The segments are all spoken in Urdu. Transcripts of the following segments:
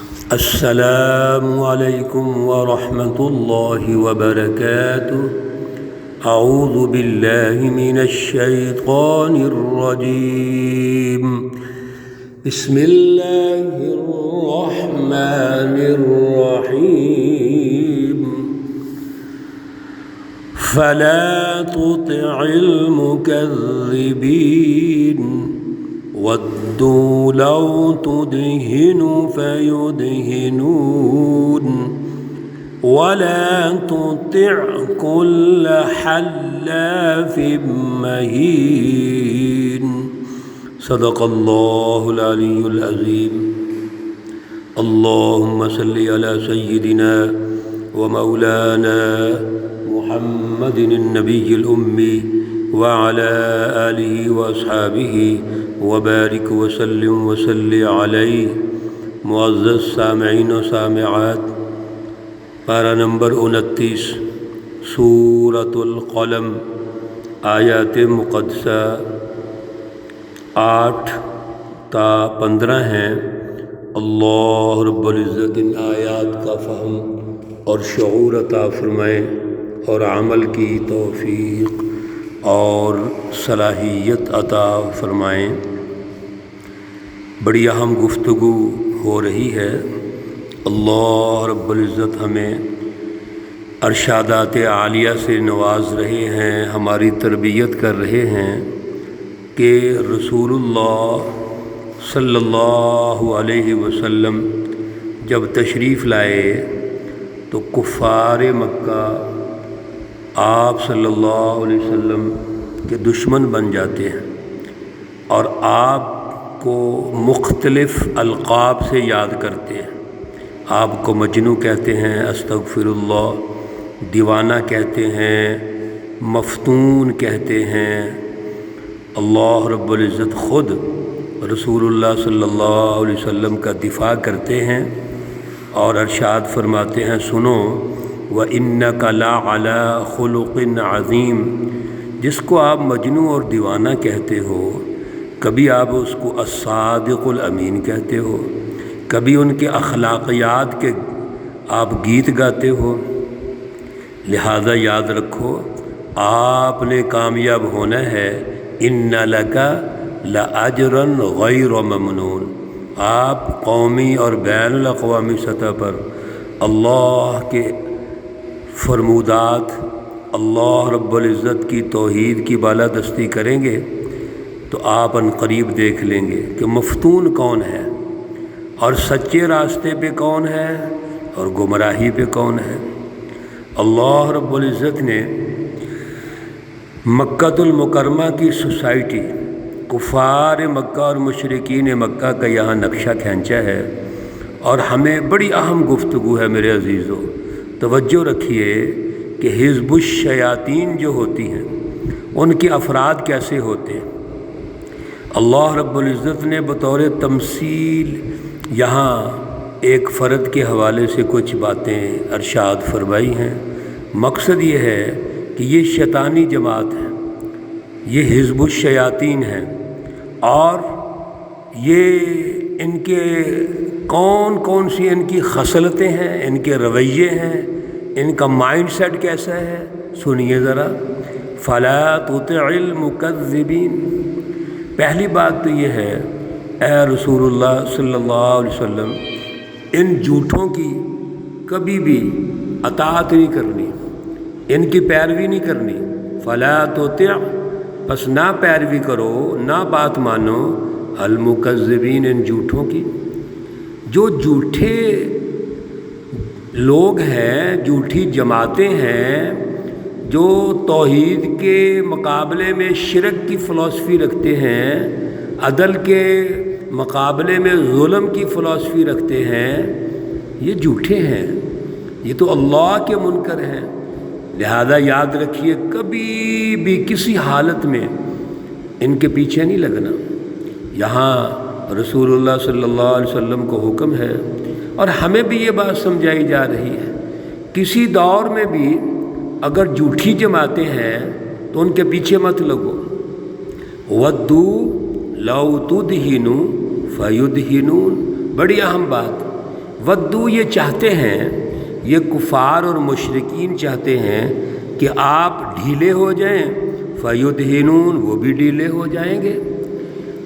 السلام علیکم ورحمۃ اللہ وبرکاتہ۔ اعوذ باللہ من الشیطان الرجیم، بسم اللہ الرحمن الرحیم۔ فلا تطع المكذبین ودوا لو تدهن فيدهنون ولا تطع كل حلاف مهين۔ صدق اللہ العلی العظیم۔ اللهم صل على سيدنا ومولانا محمد النبي الأمي وعلى آله وأصحابه وبارک وسلم وصلی علیہ۔ معزز سامعین و سامعات، پارہ نمبر 29 سورۃ القلم، آیات مقدسہ 8 تا 15 ہیں۔ اللہ رب العزت ان آیات کا فہم اور شعور عطا فرمائیں اور عمل کی توفیق اور صلاحیت عطا فرمائیں۔ بڑی اہم گفتگو ہو رہی ہے۔ اللہ رب العزت ہمیں ارشادات عالیہ سے نواز رہے ہیں، ہماری تربیت کر رہے ہیں کہ رسول اللہ صلی اللہ علیہ وسلم جب تشریف لائے تو کفار مکہ آپ صلی اللہ علیہ وسلم کے دشمن بن جاتے ہیں اور آپ کو مختلف القاب سے یاد کرتے ہیں۔ آپ کو مجنو کہتے ہیں، استغفر اللہ، دیوانہ کہتے ہیں، مفتون کہتے ہیں۔ اللہ رب العزت خود رسول اللہ صلی اللہ علیہ وسلم کا دفاع کرتے ہیں اور ارشاد فرماتے ہیں، سنو وَإِنَّكَ لَعَلَىٰ خُلُقٍ عَظِيمٍ۔ جس کو آپ مجنو اور دیوانہ کہتے ہو، کبھی آپ اس کو الصادق الامین کہتے ہو، کبھی ان کے اخلاقیات کے آپ گیت گاتے ہو۔ لہذا یاد رکھو، آپ نے کامیاب ہونا ہے۔ إِنَّ لَكَ لَأَجْرًا غَيْرَ مَمْنُونٍ۔ آپ قومی اور بین الاقوامی سطح پر اللہ کے فرمودات، اللہ رب العزت کی توحید کی بالادستی کریں گے تو آپ ان قریب دیکھ لیں گے کہ مفتون کون ہے اور سچے راستے پہ کون ہے اور گمراہی پہ کون ہے۔ اللہ رب العزت نے مکۃ المکرمہ کی سوسائٹی، کفار مکہ اور مشرکین مکہ کا یہاں نقشہ کھینچا ہے، اور ہمیں بڑی اہم گفتگو ہے میرے عزیزو۔ توجہ رکھیے کہ حزب الشیاطین جو ہوتی ہیں ان کے افراد کیسے ہوتے ہیں۔ اللہ رب العزت نے بطور تمثیل یہاں ایک فرد کے حوالے سے کچھ باتیں ارشاد فرمائی ہیں۔ مقصد یہ ہے کہ یہ شیطانی جماعت ہے، یہ حزب الشیاطین ہیں، اور یہ ان کے کون کون سی ان کی خصلتیں ہیں، ان کے رویے ہیں، ان کا مائنڈ سیٹ کیسا ہے، سنیے ذرا۔ فلا تطع المکذبین۔ پہلی بات تو یہ ہے، اے رسول اللہ صلی اللہ علیہ وسلم، ان جھوٹوں کی کبھی بھی اطاعت نہیں کرنی، ان کی پیروی نہیں کرنی۔ فلا تطع، بس نہ پیروی کرو، نہ بات مانو، المکذبین، ان جھوٹوں کی۔ جو جھوٹے لوگ ہیں، جھوٹی جماعتیں ہیں، جو توحید کے مقابلے میں شرک کی فلسفی رکھتے ہیں، عدل کے مقابلے میں ظلم کی فلسفی رکھتے ہیں، یہ جھوٹے ہیں، یہ تو اللہ کے منکر ہیں۔ لہذا یاد رکھیے، کبھی بھی کسی حالت میں ان کے پیچھے نہیں لگنا۔ یہاں رسول اللہ صلی اللہ علیہ وسلم کو حکم ہے، اور ہمیں بھی یہ بات سمجھائی جا رہی ہے، کسی دور میں بھی اگر جھوٹی جماعتیں ہیں تو ان کے پیچھے مت لگو۔ وَدُّوا لَوْ تُدْهِنُوا فَيُدْهِنُونَ، بڑی اہم بات۔ ودو یہ چاہتے ہیں، یہ کفار اور مشرکین چاہتے ہیں کہ آپ ڈھیلے ہو جائیں، فیدہنون وہ بھی ڈھیلے ہو جائیں گے۔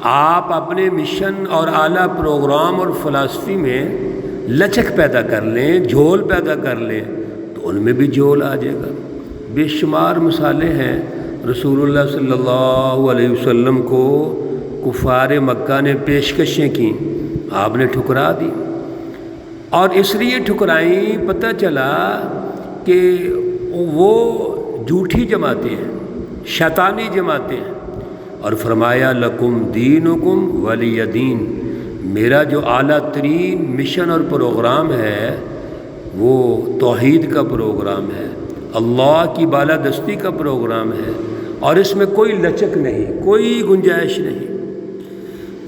آپ اپنے مشن اور اعلیٰ پروگرام اور فلسفی میں لچک پیدا کر لیں، جھول پیدا کر لیں، تو ان میں بھی جھول آ جائے گا۔ بے شمار مثالیں ہیں، رسول اللہ صلی اللہ علیہ وسلم کو کفار مکہ نے پیشکشیں کیں، آپ نے ٹھکرا دی، اور اس لیے ٹھکرائیں، پتہ چلا کہ وہ جھوٹی جماعتیں ہیں، شیطانی جماعتیں ہیں، اور فرمایا لکم دینکم ولی دین، میرا جو اعلیٰ ترین مشن اور پروگرام ہے وہ توحید کا پروگرام ہے، اللہ کی بالادستی کا پروگرام ہے، اور اس میں کوئی لچک نہیں، کوئی گنجائش نہیں۔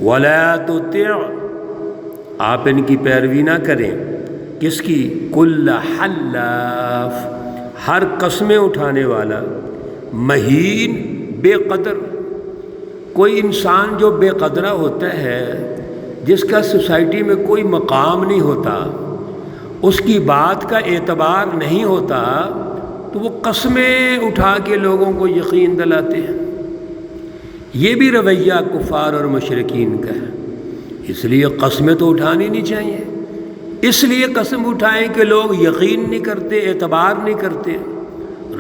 وَلَا تُطِعْ، آپ ان کی پیروی نہ کریں، کس کی؟ کُلَّ حَلَّافٍ، ہر قسمیں اٹھانے والا، مہین، بے قدر۔ کوئی انسان جو بے قدرہ ہوتا ہے، جس کا سوسائٹی میں کوئی مقام نہیں ہوتا، اس کی بات کا اعتبار نہیں ہوتا، تو وہ قسمیں اٹھا کے لوگوں کو یقین دلاتے ہیں۔ یہ بھی رویہ کفار اور مشرکین کا ہے۔ اس لیے قسمیں تو اٹھانی نہیں چاہیے، اس لیے قسم اٹھائیں کہ لوگ یقین نہیں کرتے، اعتبار نہیں کرتے۔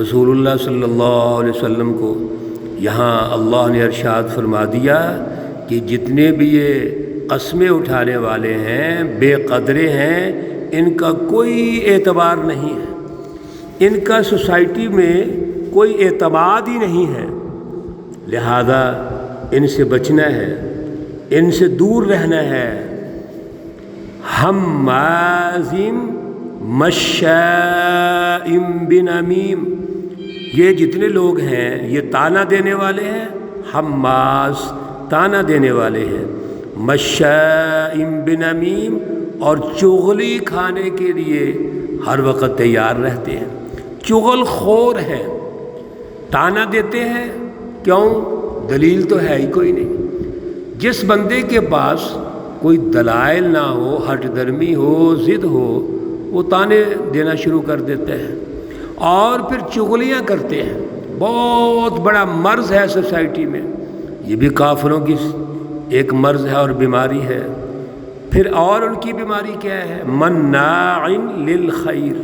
رسول اللہ صلی اللہ علیہ وسلم کو یہاں اللہ نے ارشاد فرما دیا کہ جتنے بھی یہ قسمیں اٹھانے والے ہیں، بے قدرے ہیں، ان کا کوئی اعتبار نہیں ہے، ان کا سوسائٹی میں کوئی اعتماد ہی نہیں ہے، لہذا ان سے بچنا ہے، ان سے دور رہنا ہے۔ ہمازٍ مشاء بنمیم، یہ جتنے لوگ ہیں یہ تانا دینے والے ہیں، حماس تانا دینے والے ہیں، مشاء بنمیم، اور چغلی کھانے کے لیے ہر وقت تیار رہتے ہیں، چغل خور ہیں، تانا دیتے ہیں، کیوں؟ دلیل تو ہے ہی کوئی نہیں۔ جس بندے کے پاس کوئی دلائل نہ ہو، ہٹ درمی ہو، ضد ہو، وہ تانے دینا شروع کر دیتے ہیں اور پھر چغلیاں کرتے ہیں۔ بہت بڑا مرض ہے سوسائٹی میں، یہ بھی کافروں کی ایک مرض ہے اور بیماری ہے۔ پھر اور ان کی بیماری کیا ہے؟ مناع للخیر،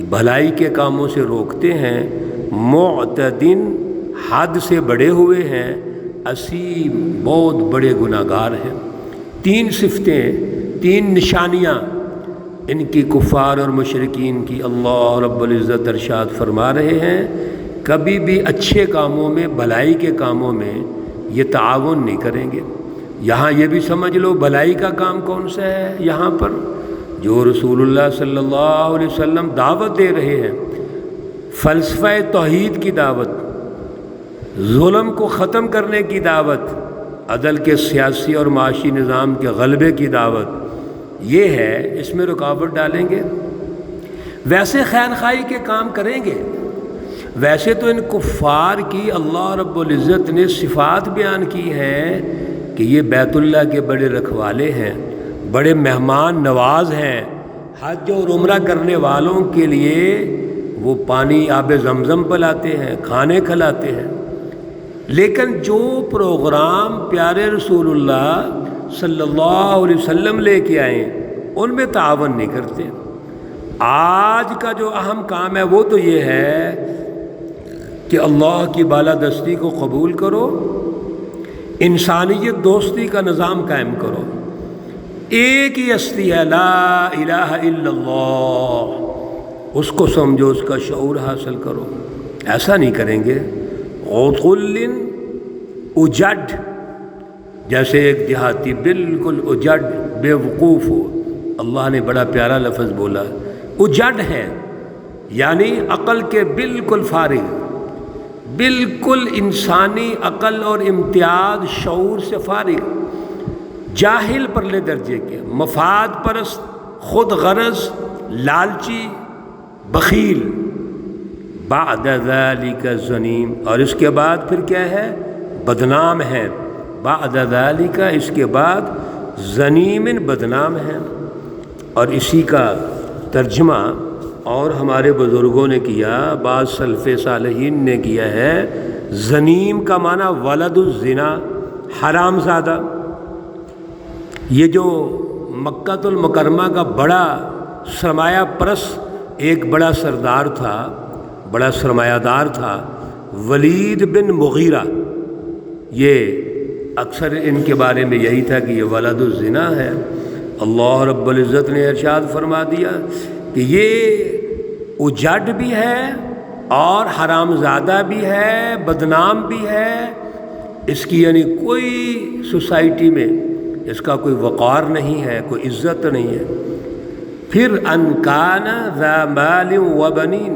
بھلائی کے کاموں سے روکتے ہیں، معتدن، حد سے بڑے ہوئے ہیں، اسیم، بہت بڑے گناہ گار ہیں۔ تین صفتیں، تین نشانیاں ان کی کفار اور مشرکین کی اللہ رب العزت ارشاد فرما رہے ہیں۔ کبھی بھی اچھے کاموں میں، بھلائی کے کاموں میں یہ تعاون نہیں کریں گے۔ یہاں یہ بھی سمجھ لو بھلائی کا کام کون سا ہے یہاں پر؟ جو رسول اللہ صلی اللہ علیہ وسلم دعوت دے رہے ہیں، فلسفہ توحید کی دعوت، ظلم کو ختم کرنے کی دعوت، عدل کے سیاسی اور معاشی نظام کے غلبے کی دعوت، یہ ہے۔ اس میں رکاوٹ ڈالیں گے؟ ویسے خیر خواہی کے کام کریں گے، ویسے تو ان کفار کی اللہ رب العزت نے صفات بیان کی ہیں کہ یہ بیت اللہ کے بڑے رکھوالے ہیں، بڑے مہمان نواز ہیں، حج اور عمرہ کرنے والوں کے لیے وہ پانی آب زمزم پلاتے ہیں، کھانے کھلاتے ہیں۔ لیکن جو پروگرام پیارے رسول اللہ صلی اللہ علیہ وسلم لے کے آئے ان میں تعاون نہیں کرتے۔ آج کا جو اہم کام ہے وہ تو یہ ہے کہ اللہ کی بالادستی کو قبول کرو، انسانیت دوستی کا نظام قائم کرو۔ ایک ہی ہستی ہے، لا الہ الا اللہ، اس کو سمجھو، اس کا شعور حاصل کرو۔ ایسا نہیں کریں گے۔ عُتُلٍ اجڈ، جیسے ایک دیہاتی بالکل اجڈ بے وقوف ہو، اللہ نے بڑا پیارا لفظ بولا، اجڈ ہے، یعنی عقل کے بالکل فارغ، بالکل انسانی عقل اور امتیاز شعور سے فارغ، جاہل پرلے درجے کے، مفاد پرست، خود غرض، لالچی، بخیل۔ بعد ذلك زنیم، اور اس کے بعد پھر کیا ہے؟ بدنام ہے۔ بعد ذلك، اس کے بعد زنیم، بدنام ہے۔ اور اسی کا ترجمہ اور ہمارے بزرگوں نے کیا، بعض سلف صالحین نے کیا ہے، زنیم کا معنی ولد الزنا، حرام زادہ۔ یہ جو مکہ المکرمہ کا بڑا سرمایہ پرست ایک بڑا سردار تھا، بڑا سرمایہ دار تھا، ولید بن مغیرہ، یہ اکثر ان کے بارے میں یہی تھا کہ یہ ولد الزنا ہے۔ اللہ رب العزت نے ارشاد فرما دیا کہ یہ اجڑ بھی ہے اور حرام زادہ بھی ہے، بدنام بھی ہے، اس کی یعنی کوئی سوسائٹی میں اس کا کوئی وقار نہیں ہے، کوئی عزت نہیں ہے۔ پھر ان کان ذا مال و بنین،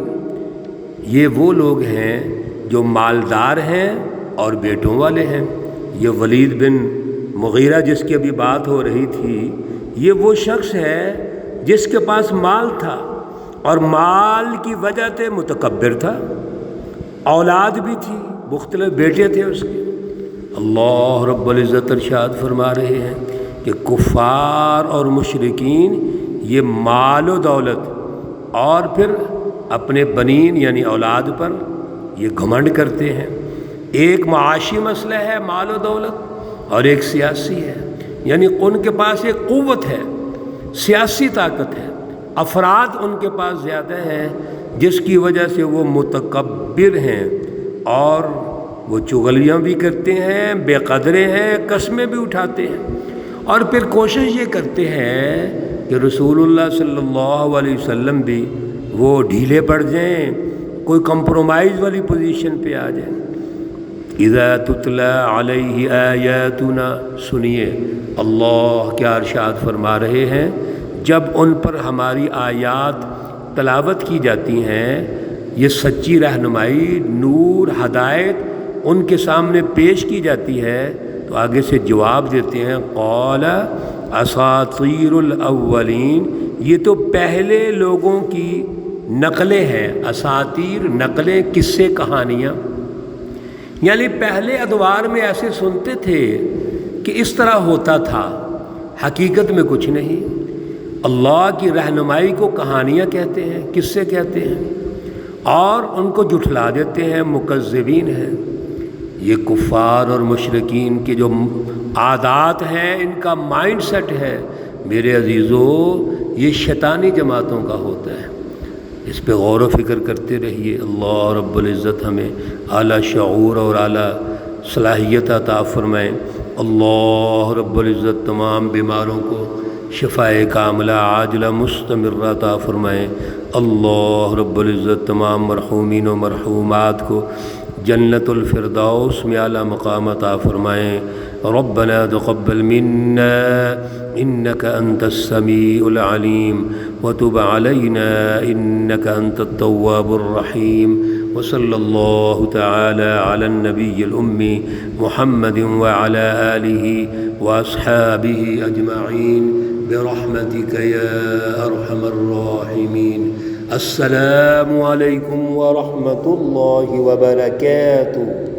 یہ وہ لوگ ہیں جو مالدار ہیں اور بیٹوں والے ہیں۔ یہ ولید بن مغیرہ جس کی ابھی بات ہو رہی تھی، یہ وہ شخص ہے جس کے پاس مال تھا اور مال کی وجہ سے متکبر تھا، اولاد بھی تھی، مختلف بیٹے تھے اس کے۔ اللہ رب العزت ارشاد فرما رہے ہیں کہ کفار اور مشرکین یہ مال و دولت اور پھر اپنے بنین یعنی اولاد پر یہ گھمنڈ کرتے ہیں۔ ایک معاشی مسئلہ ہے مال و دولت اور ایک سیاسی ہے، یعنی ان کے پاس ایک قوت ہے، سیاسی طاقت ہے، افراد ان کے پاس زیادہ ہیں، جس کی وجہ سے وہ متکبر ہیں اور وہ چغلیاں بھی کرتے ہیں، بے قدرے ہیں، قسمیں بھی اٹھاتے ہیں، اور پھر کوشش یہ کرتے ہیں کہ رسول اللہ صلی اللہ علیہ وسلم بھی وہ ڈھیلے پڑ جائیں، کوئی کمپرومائز والی پوزیشن پہ آ جائیں۔ اذا تتلی علیہ آیاتنا، سنیے اللہ کیا ارشاد فرما رہے ہیں، جب ان پر ہماری آیات تلاوت کی جاتی ہیں، یہ سچی رہنمائی، نور، ہدایت ان کے سامنے پیش کی جاتی ہے، تو آگے سے جواب دیتے ہیں قال اساطیر الاولین، یہ تو پہلے لوگوں کی نقلیں ہیں۔ اساطیر نقلیں، قصے، کہانیاں، یعنی پہلے ادوار میں ایسے سنتے تھے کہ اس طرح ہوتا تھا، حقیقت میں کچھ نہیں۔ اللہ کی رہنمائی کو کہانیاں کہتے ہیں، قصے کہتے ہیں، اور ان کو جھٹلا دیتے ہیں، مکذبین ہیں۔ یہ کفار اور مشرکین کے جو عادات ہیں، ان کا مائنڈ سیٹ ہے، میرے عزیزو، یہ شیطانی جماعتوں کا ہوتا ہے۔ اس پہ غور و فکر کرتے رہیے۔ اللہ رب العزت ہمیں اعلیٰ شعور اور اعلیٰ صلاحیت عطا فرمائیں۔ اللہ رب العزت تمام بیماروں کو شفائے کاملہ عاجلہ مستمرہ عطا فرمائیں۔ اللہ رب العزت تمام مرحومین و مرحومات کو جنت الفردوس میں اعلیٰ مقام عطا فرمائیں۔ ربنا تقبل منا انك انت السميع العليم وتب علينا انك انت التواب الرحيم، وصلى الله تعالى على النبي الأمي محمد وعلى آله وأصحابه أجمعين برحمتك يا أرحم الراحمين۔ السلام عليكم ورحمة الله وبركاته۔